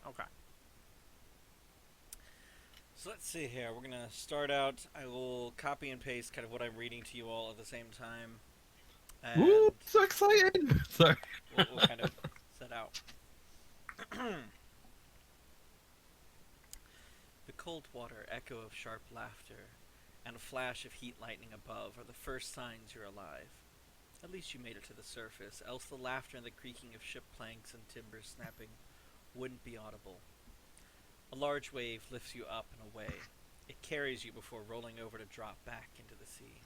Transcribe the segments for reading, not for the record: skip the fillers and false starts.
Okay. So let's see here. We're gonna start out. I will copy and paste kind of what I'm reading to you all at the same time, and Woo! So exciting! Sorry. we'll kind of set out. The cold water echo of sharp laughter and a flash of heat lightning above are the first signs you're alive. At least you made it to the surface, else the laughter and the creaking of ship planks and timbers snapping wouldn't be audible. A large wave lifts you up and away. It carries you before rolling over to drop back into the sea.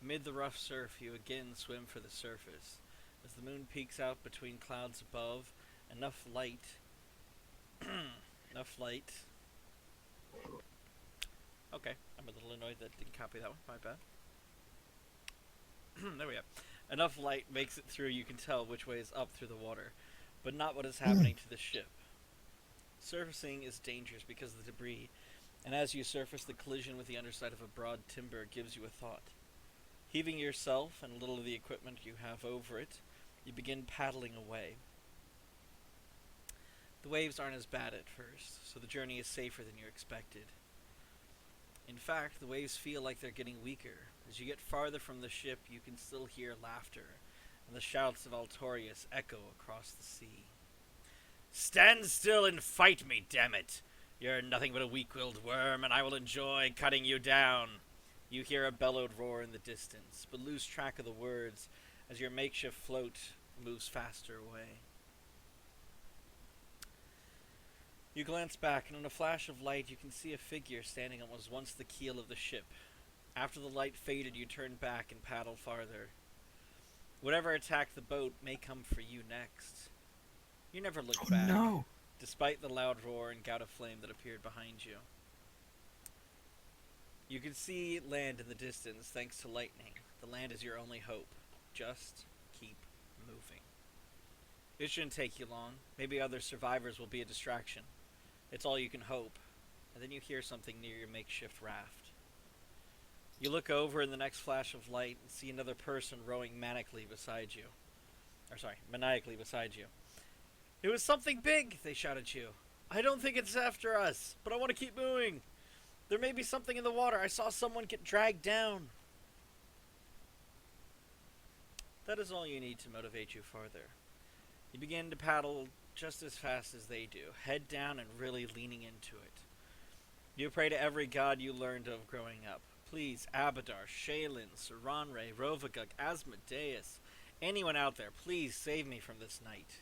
Amid the rough surf, you again swim for the surface. As the moon peeks out between clouds above, enough light. enough light. Okay, I'm a little annoyed that didn't copy that one. My bad. There we go. Enough light makes it through you can tell which way is up through the water, but not what is happening to the ship. Surfacing is dangerous because of the debris, and as you surface, the collision with the underside of a broad timber gives you a thought. Heaving yourself and a little of the equipment you have over it, you begin paddling away. The waves aren't as bad at first, so the journey is safer than you expected. In fact, the waves feel like they're getting weaker. As you get farther from the ship, you can still hear laughter, and the shouts of Altorius echo across the sea. "Stand still and fight me, damn it! You're nothing but a weak-willed worm, and I will enjoy cutting you down!" You hear a bellowed roar in the distance, but lose track of the words as your makeshift float moves faster away. You glance back, and in a flash of light you can see a figure standing on what was once the keel of the ship. After the light faded, you turn back and paddle farther. Whatever attacked the boat may come for you next. You never look Oh back, no! despite the loud roar and gout of flame that appeared behind you. You can see land in the distance thanks to lightning. The land is your only hope. Just keep moving. It shouldn't take you long. Maybe other survivors will be a distraction. It's all you can hope. And then you hear something near your makeshift raft. You look over in the next flash of light and see another person rowing maniacally beside you. "It was something big!" they shout at you. "I don't think it's after us, but I want to keep moving. There may be something in the water. I saw someone get dragged down." That is all you need to motivate you farther. You begin to paddle just as fast as they do, head down and really leaning into it. You pray to every god you learned of growing up. Please, Abadar, Shaylin, Saranre, Rovagug, Asmodeus, anyone out there, please save me from this night.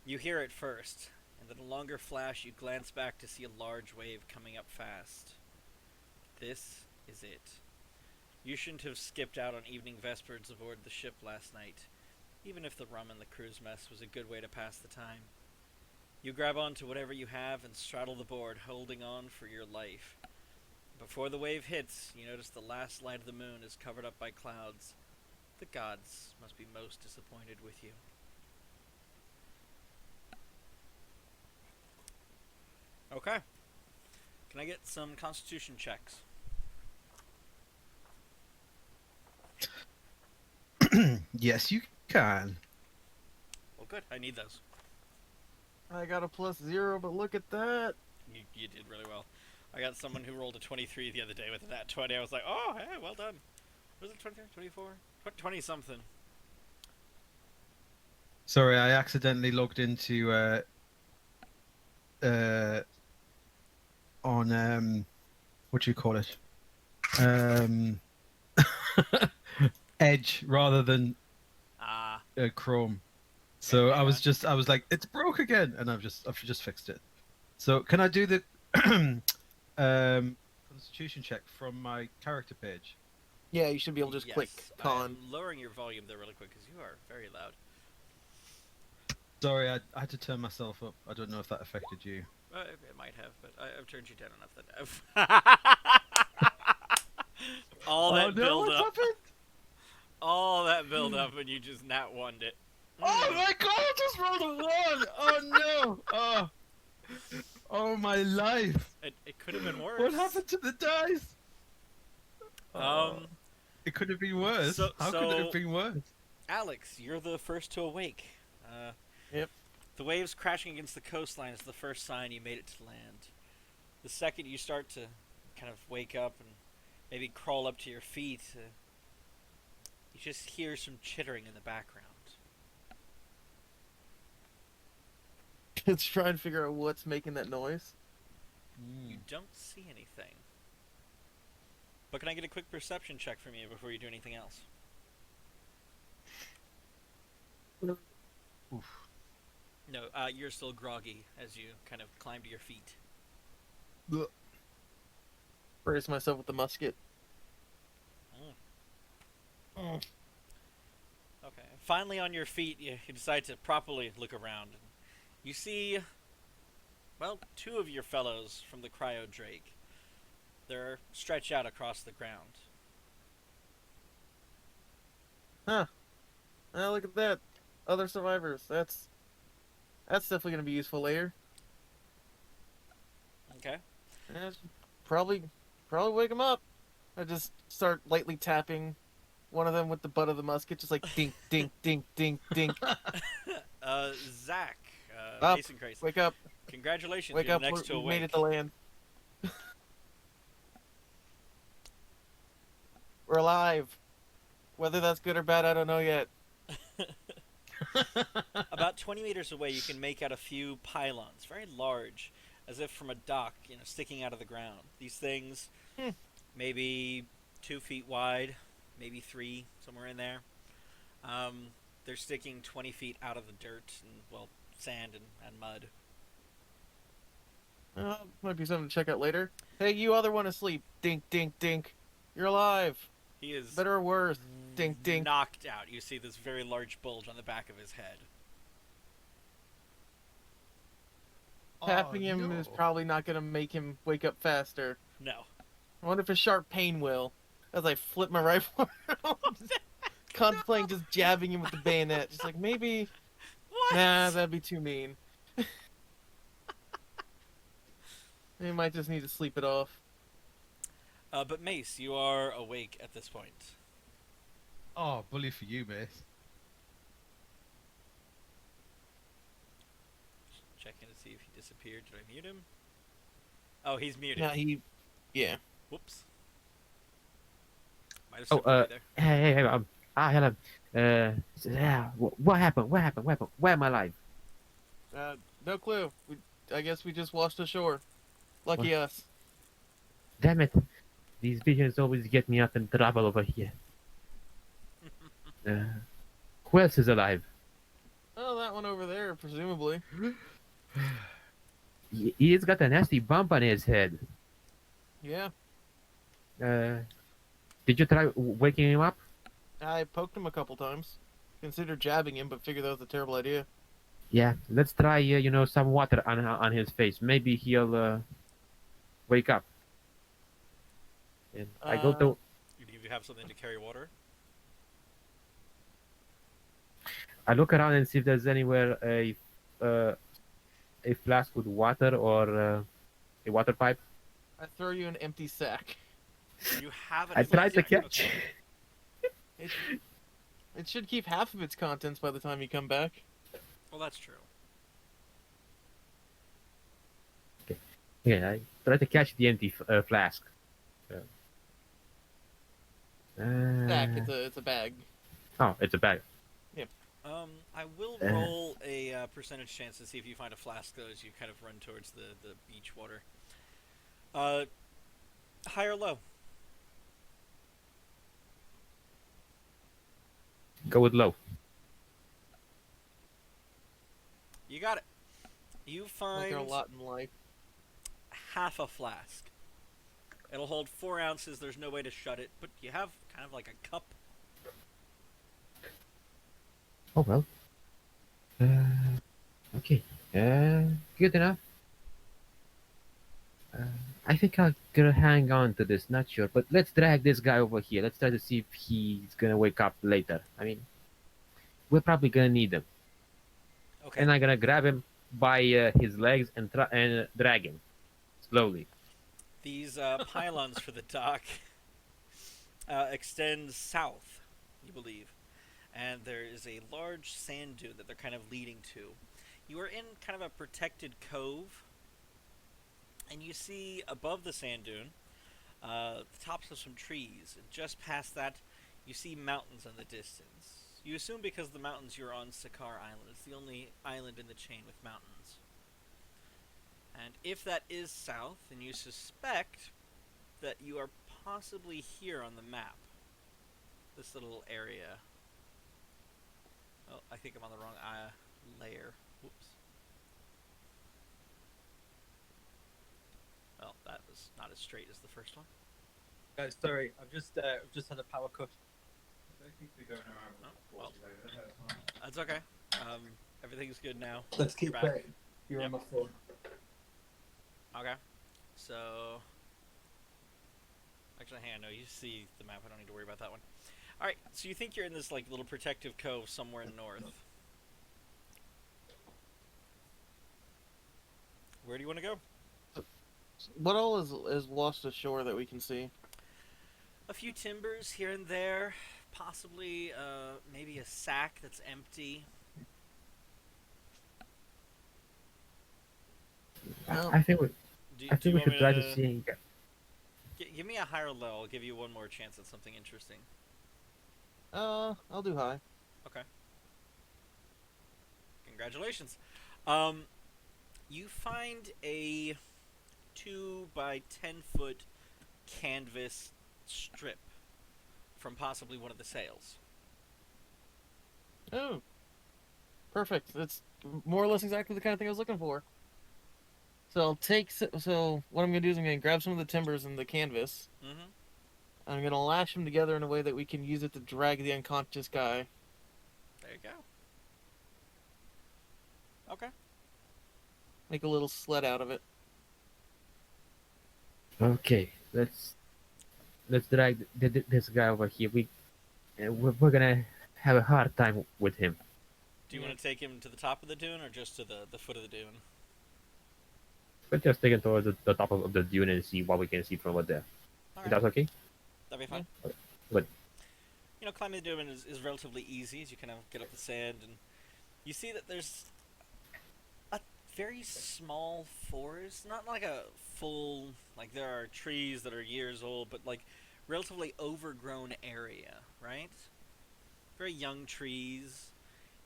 You hear it first, and in a longer flash you glance back to see a large wave coming up fast. This is it. You shouldn't have skipped out on evening vespers aboard the ship last night, even if the rum and the crew's mess was a good way to pass the time. You grab onto whatever you have and straddle the board, holding on for your life. Before the wave hits, you notice the last light of the moon is covered up by clouds. The gods must be most disappointed with you. Okay. Can I get some constitution checks? Yes, you can. Well, good. I need those. I got a +0, but look at that. You did really well. I got someone who rolled a 23 the other day with that 20. I was like, oh, hey, well done. Was it 23, 24? 20-something. Sorry, I accidentally logged into on what do you call it? Edge rather than Chrome. So yeah. I was like, it's broke again, and I've just fixed it. So can I do the constitution check from my character page? Yeah, you should be able to just click con. I'm lowering your volume there really quick because you are very loud. Sorry, I had to turn myself up. I don't know if that affected you. It might have, but I've turned you down enough that all that build up. Happened? All that build up, and you just nat one'd it. Oh my god, I just rolled a 1! Oh no! Oh my life! It could have been worse. What happened to the dice? It could have been worse. How could it have been worse? Alex, you're the first to awake. Yep. The waves crashing against the coastline is the first sign you made it to land. The second you start to kind of wake up and maybe crawl up to your feet, you just hear some chittering in the background. Let's try and figure out what's making that noise. You don't see anything. But can I get a quick perception check from you before you do anything else? Oof. No, you're still groggy as you kind of climb to your feet. Brace myself with the musket. Okay. Finally on your feet, you decide to properly look around. You see, well, two of your fellows from the Cryo Drake. They're stretched out across the ground. Huh. Ah, look at that. Other survivors. That's definitely gonna be useful later. Okay. Yeah, probably wake them up. I just start lightly tapping one of them with the butt of the musket, just like dink, dink, dink, dink, dink. Zach, Up. Mason Grace. Wake up. Congratulations, Wake you're up. the next to We awake. made it to land. We're alive. Whether that's good or bad, I don't know yet. About 20 meters away, you can make out a few pylons, very large, as if from a dock, sticking out of the ground. These things, maybe 2 feet wide, maybe 3, somewhere in there. They're sticking 20 feet out of the dirt and, well, sand and mud. Might be something to check out later. Hey, you other one asleep. Dink, dink, dink. You're alive. He is Better or worse. Dink, dink. knocked out. You see this very large bulge on the back of his head. Tapping Oh, him no. is probably not going to make him wake up faster. No. I wonder if a sharp pain will. As I flip my rifle around. Contemplating just jabbing him with the bayonet. Just like, maybe... What? Nah, that'd be too mean. He might just need to sleep it off. But Mace, you are awake at this point. Oh, bully for you, mate. Checking to see if he disappeared. Did I mute him? Oh, he's muted. Yeah, Yeah. Whoops. Might have Oh, stepped away there. hey, hello. Yeah, what happened? What happened? Why am I alive? No clue. I guess we just washed ashore. Lucky us. Damn it. These visions always get me up in trouble over here. Who else is alive? Oh, that one over there, presumably. He's got a nasty bump on his head. Yeah. Did you try waking him up? I poked him a couple times. Considered jabbing him, but figured that was a terrible idea. Yeah, let's try, some water on his face. Maybe he'll wake up. And I go to... Do you have something to carry water? I look around and see if there's anywhere a flask with water or a water pipe. I throw you an empty sack. You have I tried to catch. Okay. It should keep half of its contents by the time you come back. Well, that's true. Yeah, I tried to catch the empty flask. Sack, it's a bag. Oh, it's a bag. I will roll a percentage chance to see if you find a flask though as you kind of run towards the beach water. High or low? Go with low. You got it. You Like find a lot in life. half a flask. It'll hold 4 ounces. There's no way to shut it, but you have kind of like a cup. Oh well. Okay. Good enough. I think I'm gonna hang on to this. Not sure, but let's drag this guy over here. Let's try to see if he's gonna wake up later. I mean, we're probably gonna need him. Okay. And I'm gonna grab him by his legs and drag him slowly. These pylons for the dock extend south, you believe. and there is a large sand dune that they're kind of leading to. You are in kind of a protected cove, and you see above the sand dune the tops of some trees, and just past that, you see mountains in the distance. You assume because of the mountains you're on Sacharr Island. It's the only island in the chain with mountains. And if that is south, then you suspect that you are possibly here on the map. This little area. Oh, I think I'm on the wrong layer. Whoops. Well, that was not as straight as the first one. Guys, sorry, I've just had a power cut. Oh, well, that's okay. Everything's good now. Let's keep You're back. it. You're Yep. on my phone. Okay. So... Actually, hang on, no, you see the map. I don't need to worry about that one. Alright, so you think you're in this like little protective cove somewhere north. Where do you want to go? What all is washed ashore that we can see? A few timbers here and there. Possibly, maybe a sack that's empty. Well, I think we, Do, I do you think we want should me try to see. Give me a higher level. I'll give you one more chance at something interesting. I'll do high. Okay. Congratulations. You find a 2 by 10 foot canvas strip from possibly one of the sails. Oh, perfect. That's more or less exactly the kind of thing I was looking for. So I'll take. So what I'm gonna do is I'm gonna grab some of the timbers and the canvas. Mm-hmm. I'm gonna lash them together in a way that we can use it to drag the unconscious guy. There you go. Okay. Make a little sled out of it. Okay, let's drag this guy over here. We're gonna have a hard time with him. Do you want to take him to the top of the dune or just to the foot of the dune? Let's just take it towards the top of the dune and see what we can see from over there. All Is that okay? That'd be fine. Good. You know, climbing the dune is relatively easy as you kind of get up the sand, and you see that there's a very small forest. Not like a full, like there are trees that are years old, but like relatively overgrown area, right? Very young trees.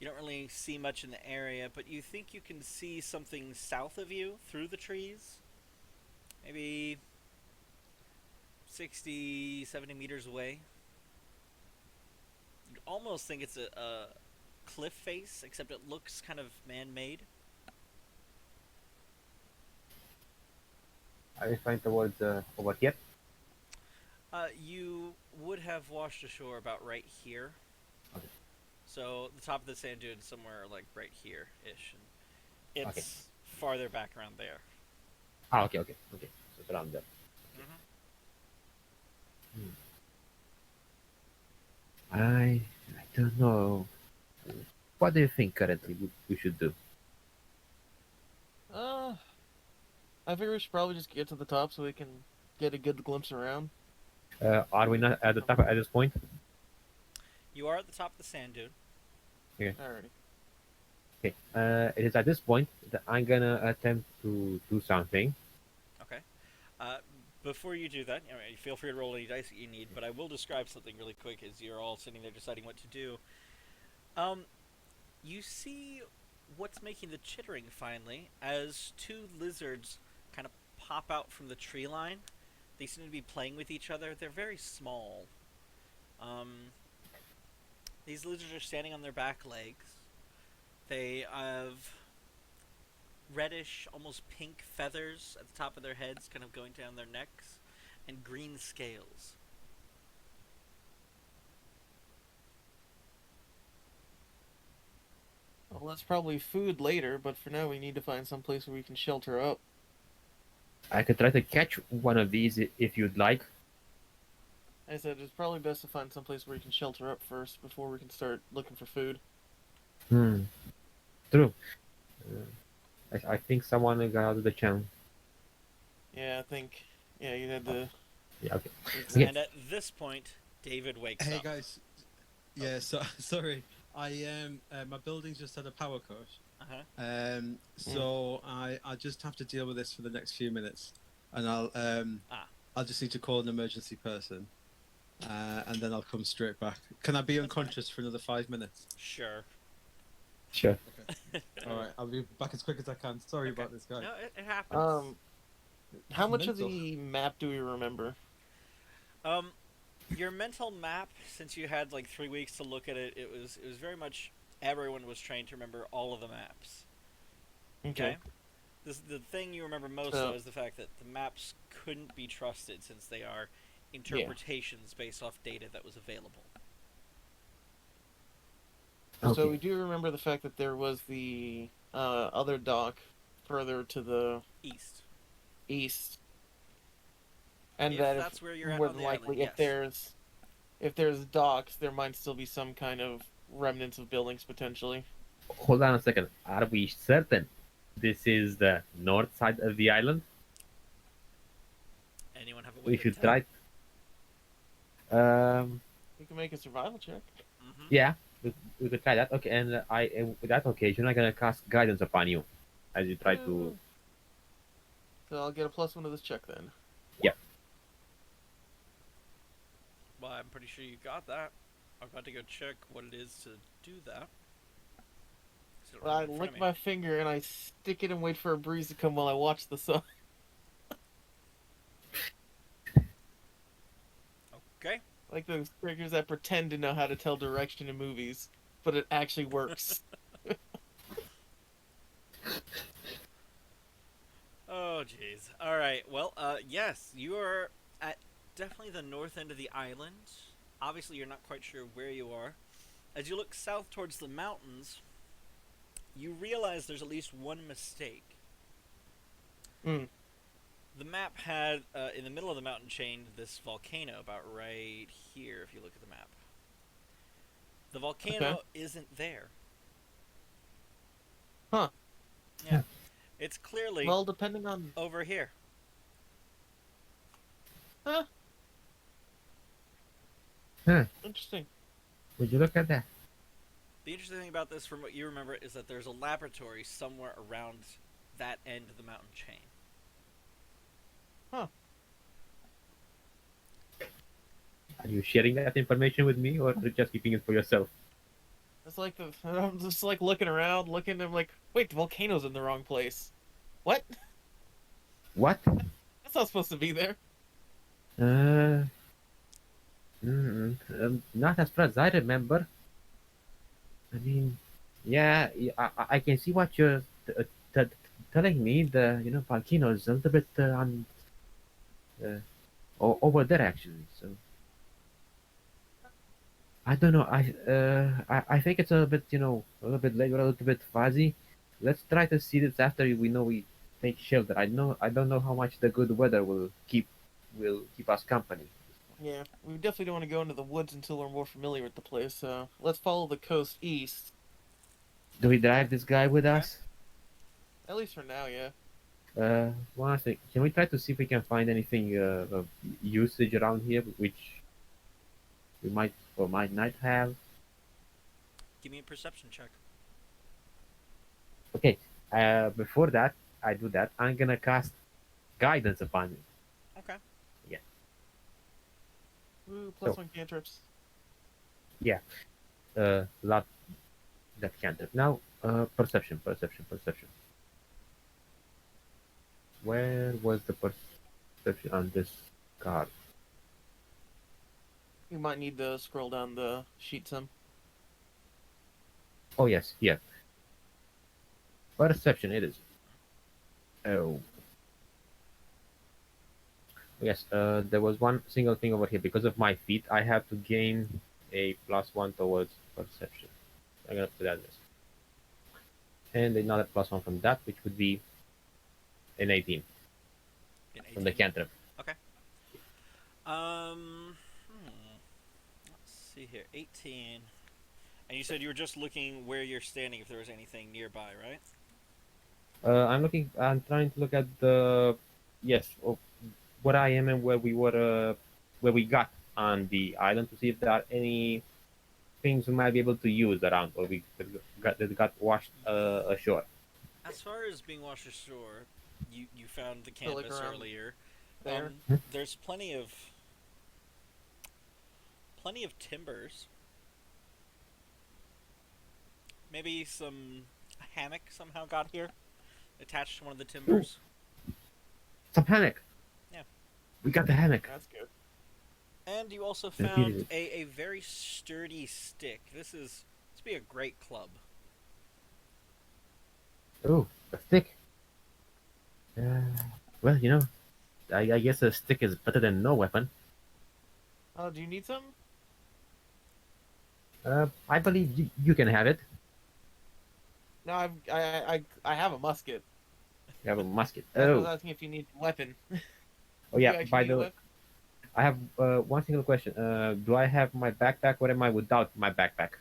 You don't really see much in the area, but you think you can see something south of you through the trees. Maybe 60, 70 meters away. You'd almost think it's a cliff face, except it looks kind of man-made. Are we flying towards over here? You would have washed ashore about right here. Okay. So the top of the sand dune is somewhere like right here-ish. And it's Okay. farther back around there. Ah, okay. So it's around there. I don't know. What do you think currently we should do? I figure we should probably just get to the top so we can get a good glimpse around. Are we not at the top at this point? You are at the top of the sand dune. Alrighty. Okay. It is at this point that I'm gonna attempt to do something. Okay. Before you do that, you feel free to roll any dice that you need, but I will describe something really quick as you're all sitting there deciding what to do. You see what's making the chittering finally as two lizards kind of pop out from the tree line. They seem to be playing with each other. They're very small. These lizards are standing on their back legs. They have reddish, almost pink feathers at the top of their heads, kind of going down their necks, and green scales. Well, that's probably food later, but for now we need to find some place where we can shelter up. I could try to catch one of these if you'd like. I said it's probably best to find some place where we can shelter up first before we can start looking for food. True. I think someone got out of the channel. Yeah, I think. Yeah, you had the. Yeah, okay. Okay. And at this point, David wakes Hey up. guys, Yeah. So sorry. My building's just had a power cut. Uh-huh. So I just have to deal with this for the next few minutes, and I'll just need to call an emergency person, and then I'll come straight back. Can I be unconscious for another 5 minutes? Sure. Sure. All right, I'll be back as quick as I can. Sorry Okay. about this, guy. No, it happens. How much of Mental. the map do we remember? Your mental map, since you had like 3 weeks to look at it, it was very much everyone was trained to remember all of the maps. Okay. The thing you remember most So- though is the fact that the maps couldn't be trusted since they are interpretations based off data that was available. So Okay. we do remember the fact that there was the other dock further to the East. east, and If that that's where you're at more on than the likely, island, if there's docks, there might still be some kind of remnants of buildings potentially. Hold on a second. Are we certain this is the north side of the island? Anyone have a We way to should tell? try. We can make a survival check. Mm-hmm. Yeah, we could try that. Okay, and with that occasion, I'm gonna cast guidance upon you as you try to. So I'll get a +1 to this check then. Well, I'm pretty sure you got that. I'm about to go check what it is to do that. So Well, I in front lick of me. my finger and I stick it and wait for a breeze to come while I watch the sun. Okay. Like those characters that pretend to know how to tell direction in movies, but it actually works. Oh, jeez. All right. Well, yes, you are at definitely the north end of the island. Obviously, you're not quite sure where you are. As you look south towards the mountains, you realize there's at least one mistake. Hmm. The map had, in the middle of the mountain chain, this volcano about right here, if you look at the map. The volcano isn't there. Huh. Yeah. It's clearly Well, depending on... over here. Huh? Huh? Interesting. Would you look at that? The interesting thing about this, from what you remember, is that there's a laboratory somewhere around that end of the mountain chain. Huh. Are you sharing that information with me, or just keeping it for yourself? It's like I'm just like looking around, looking, I'm like, wait, the volcano's in the wrong place. What? What? That's not supposed to be there. Not as far as I remember. I mean, yeah, I can see what you're telling me. The volcano is a little bit over there actually. So I don't know. I think it's a bit a little bit late, or a little bit fuzzy. Let's try to see this after we know we take shelter. I don't know how much the good weather will keep us company. Yeah, we definitely don't want to go into the woods until we're more familiar with the place, so let's follow the coast east. Do we drag this guy with us? At least for now, yeah. One thing. Can we try to see if we can find anything of usage around here, which we might or might not have? Give me a perception check. Okay. Before that, I do that. I'm gonna cast guidance upon you. Okay. Ooh, So- +1 cantrips. Lot that cantrip. Now, perception. Where was the perception on this card? You might need to scroll down the sheet some. Oh yes, here. Perception it is. Oh. Yes, there was one single thing over here. Because of my feet, I have to gain a +1 towards perception. I'm gonna put that this. And another +1 from that, which would be an 18 from the 18. cantrip. Let's see here. 18. And you said you were just looking where you're standing, if there was anything nearby, right? I'm trying to look at the where I am and where we got on the island to see if there are any things we might be able to use around, or that got washed ashore? As far as being washed ashore, you found the So, like, campus around earlier. there. There's plenty of timbers. Maybe a hammock somehow got here, attached to one of the timbers. Some hammock. Yeah. We got the hammock. That's good. And you also That's found beautiful. a very sturdy stick. This be a great club. Oh, a stick. Well, I guess a stick is better than no weapon. Oh, do you need some? I believe you can have it. No, I have a musket. You have a musket. I was Oh, asking if you need a weapon. oh You yeah. actually By need a the way, weapon? I have one single question. Do I have my backpack, or am I without my backpack?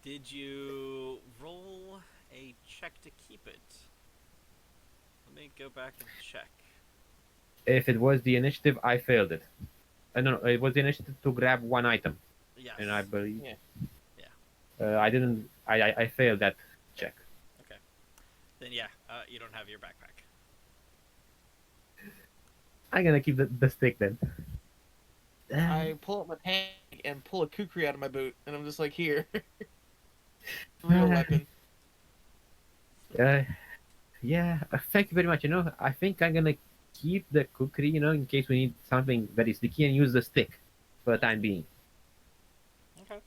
Did you roll a check to keep it? Let me go back and check. If it was the initiative, I failed it. No, it was the initiative to grab one item, Yes. and I believe. Yeah. I didn't. I failed that check. Okay. Then yeah, you don't have your backpack. I'm gonna keep the stick then. I pull up my tank and pull a kukri out of my boot, and I'm just like, here. Real weapon. Yeah. Thank you very much. I think I'm gonna keep the kukri, in case we need something very sticky, and use the stick for the time being. Okay.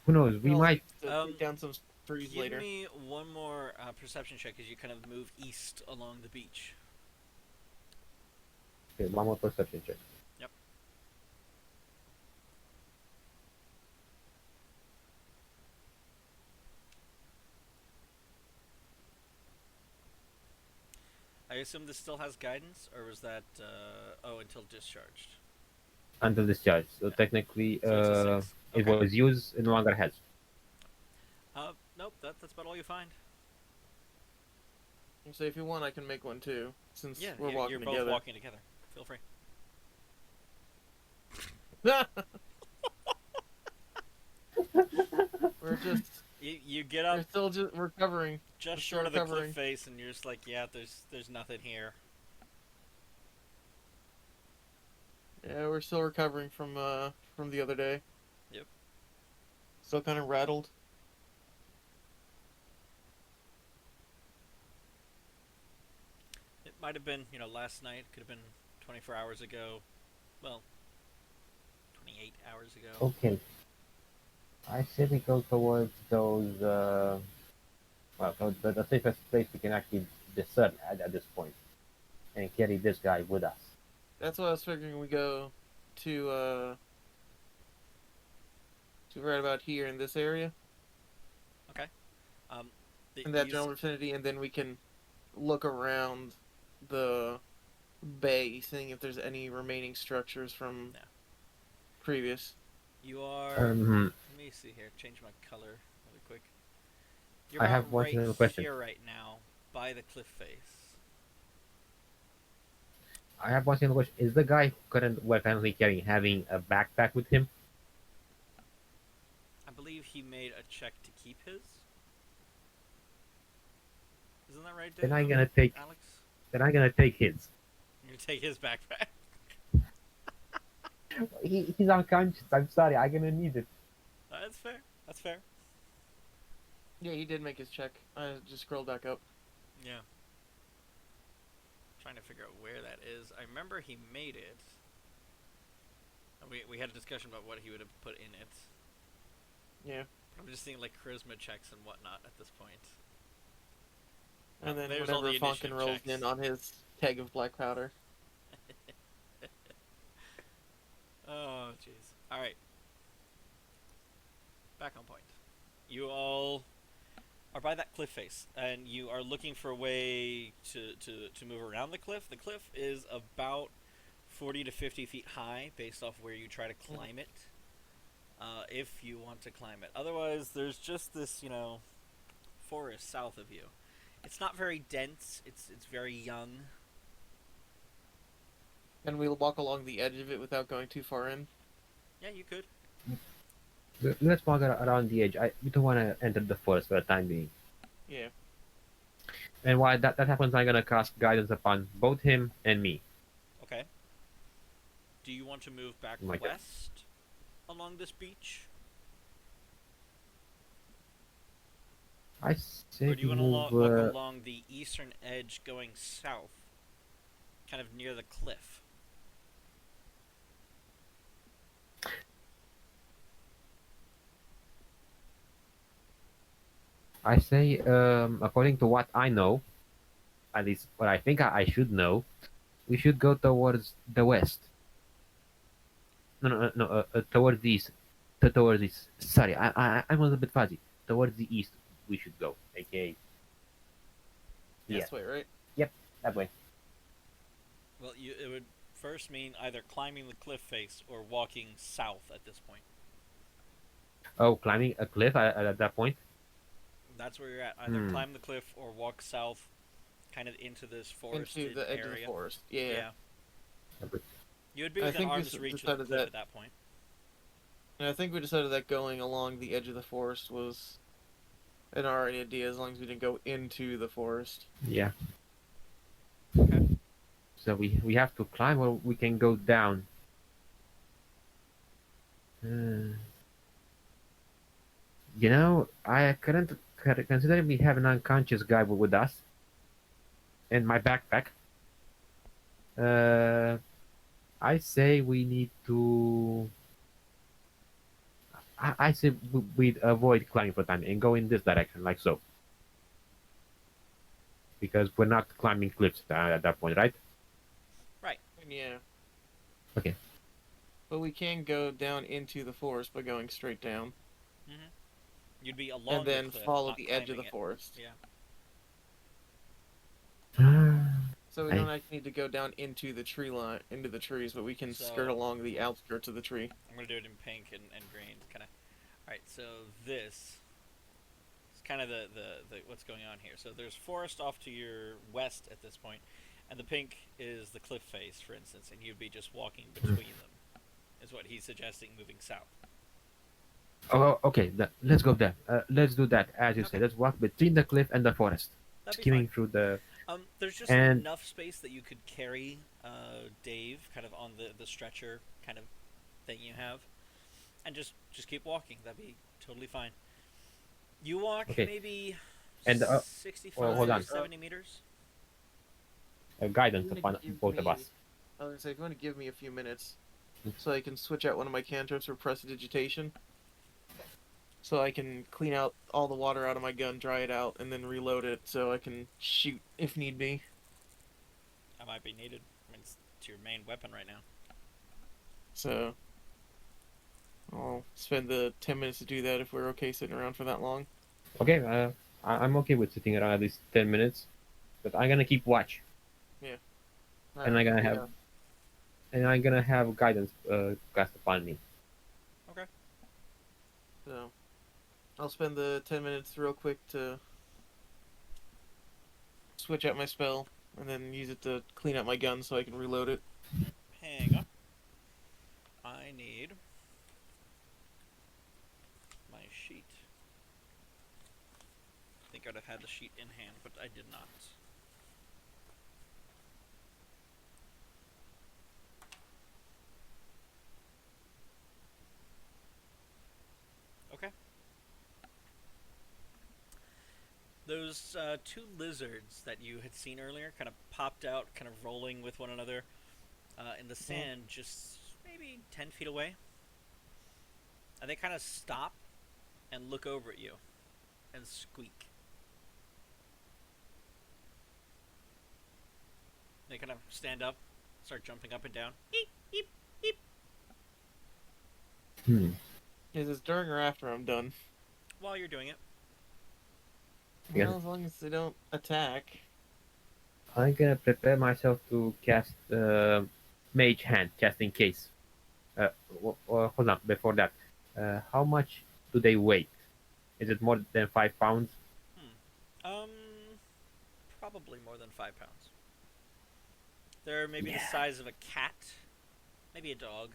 Who knows? We I'll might. take down some trees Give later. me one more perception check as you kind of move east along the beach. Okay, one more perception check. Yep. I assume this still has guidance, or was that until discharged? Until discharge. So technically, So it's a 6. it Okay. was used, it no longer has. Nope. That's about all you find. So if you want, I can make one too, since Yeah, we're walking you're together. both walking together. Feel free. We're just You get we're up still just recovering. just we're short of the cliff recovering. face, and you're just like, yeah, there's nothing here. Yeah, we're still recovering from the other day. Yep. Still kind of rattled. It might have been, last night. Could have been 24 hours ago. Well, 28 hours ago. Okay. I say we go towards those, the safest place we can actually discern at this point, and carry this guy with us. That's what I was figuring. We go to right about here in this area, in that general vicinity, and then we can look around the bay, seeing if there's any remaining structures from previous. You are. Let me see here. Change my color really quick. You're I about have one right final question. here right now, by the cliff face. I have one single question. Is the guy we're currently carrying having a backpack with him? I believe he made a check to keep his. Isn't that right, Dave? Then I'm gonna take. Alex? Then I'm gonna take his. You're gonna take his backpack. He's unconscious. I'm sorry. I'm gonna need it. That's fair. That's fair. Yeah, he did make his check. I just scrolled back up. Yeah. Trying to figure out where that is. I remember he made it. We had a discussion about what he would have put in it. Yeah. I'm just thinking like charisma checks and whatnot at this point. And then There's all whatever the Fonkin initiative rolls checks. in on his keg of black powder. Oh, jeez. Alright. Back on point. You all are by that cliff face, and you are looking for a way to move around the cliff. The cliff is about 40 to 50 feet high, based off where you try to climb it, if you want to climb it. Otherwise, there's just this, forest south of you. It's not very dense. It's very young. And we'll walk along the edge of it without going too far in. Yeah, you could. Let's walk around the edge. We don't want to enter the forest for the time being. Yeah. And while that happens, I'm gonna cast guidance upon both him and me. Okay. Do you want to move back My turn. west along this beach? I say Or do you we want to move. walk along the eastern edge going south? Kind of near the cliff. I say, according to what I know, at least what I think I should know, we should go towards the west. No, towards the east. Towards the east. Sorry, I'm a little bit fuzzy. Towards the east, we should go. Okay. Yeah. This way, right? Yep. That way. Well, it would first mean either climbing the cliff face or walking south at this point. Oh, climbing a cliff at that point. That's where you're at. Either climb the cliff or walk south, kind of into this forested Into the edge area. of the forest. Yeah. You would be I within think we arm's reach of the decided cliff that- at that point. And I think we decided that going along the edge of the forest was an alright idea as long as we didn't go into the forest. Yeah. Okay. So we have to climb or we can go down. You know, I couldn't considering we have an unconscious guy with us in my backpack. I say we need to. I say we'd avoid climbing for time and go in this direction, like so. Because we're not climbing cliffs at that point, right? Yeah. Okay. But we can go down into the forest by going straight down. You'd be along And then the cliff, follow not the edge of the climbing it. forest. Yeah. So we don't actually need to go down into the tree line, into the trees, but we can skirt So- along the outskirts of the tree. I'm gonna do it in pink and green, kind of. All right, so this is kind of the what's going on here. So there's forest off to your west at this point, and the pink is the cliff face, for instance, and you'd be just walking between them. Is what he's suggesting, moving south. Oh, okay. Let's go there. Let's do that, as you say. Let's walk between the cliff and the forest, That'd be skimming fine. through the. There's just And- enough space that you could carry Dave kind of on the stretcher kind of thing you have, and just keep walking. That'd be totally fine. You walk Okay. maybe And, 65, well, hold on. 70 meters. Guidance You're upon gonna give both of me- us. I was gonna say, if you want to give me a few minutes, so I can switch out one of my cantrips for prestidigitation, so I can clean out all the water out of my gun, dry it out, and then reload it, so I can shoot if need be. That might be needed. I mean, it's your main weapon right now. So I'll spend the 10 minutes to do that if we're okay sitting around for that long. Okay, I'm okay with sitting around at least 10 minutes, but I'm gonna keep watch, And I'm gonna have- and I'm gonna have guidance cast upon me. Okay. So I'll spend the 10 minutes real quick to switch out my spell, and then use it to clean out my gun so I can reload it. Hang on. I need my sheet. I think I'd have had the sheet in hand, but I did not. Okay. Those two lizards that you had seen earlier kind of popped out, kind of rolling with one another in the sand, just maybe 10 feet away. And they kind of stop and look over at you and squeak. They kind of stand up, start jumping up and down. Eep, eep, eep. Is this during or after I'm done? While you're doing it. Yeah. Well, as long as they don't attack. I'm gonna prepare myself to cast Mage Hand, just in case. Hold on, before that. How much do they weigh? Is it more than 5 pounds? Probably more than 5 pounds. They're maybe the size of a cat, maybe a dog.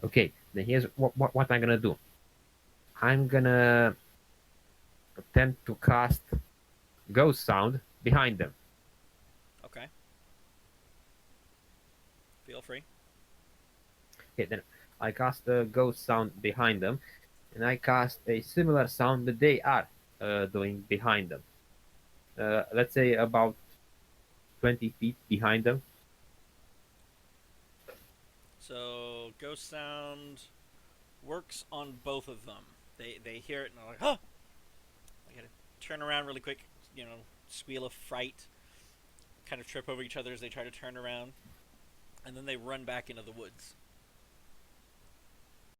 Okay, then here's what I'm gonna do. I'm gonna attempt to cast Ghost Sound behind them. Okay. Feel free. Okay, then I cast a Ghost Sound behind them, and I cast a similar sound that they are doing behind them. Let's say about 20 feet behind them. So ghost sound works on both of them. They hear it and they're like, huh! They gotta turn around really quick, squeal of fright, kind of trip over each other as they try to turn around, and then they run back into the woods.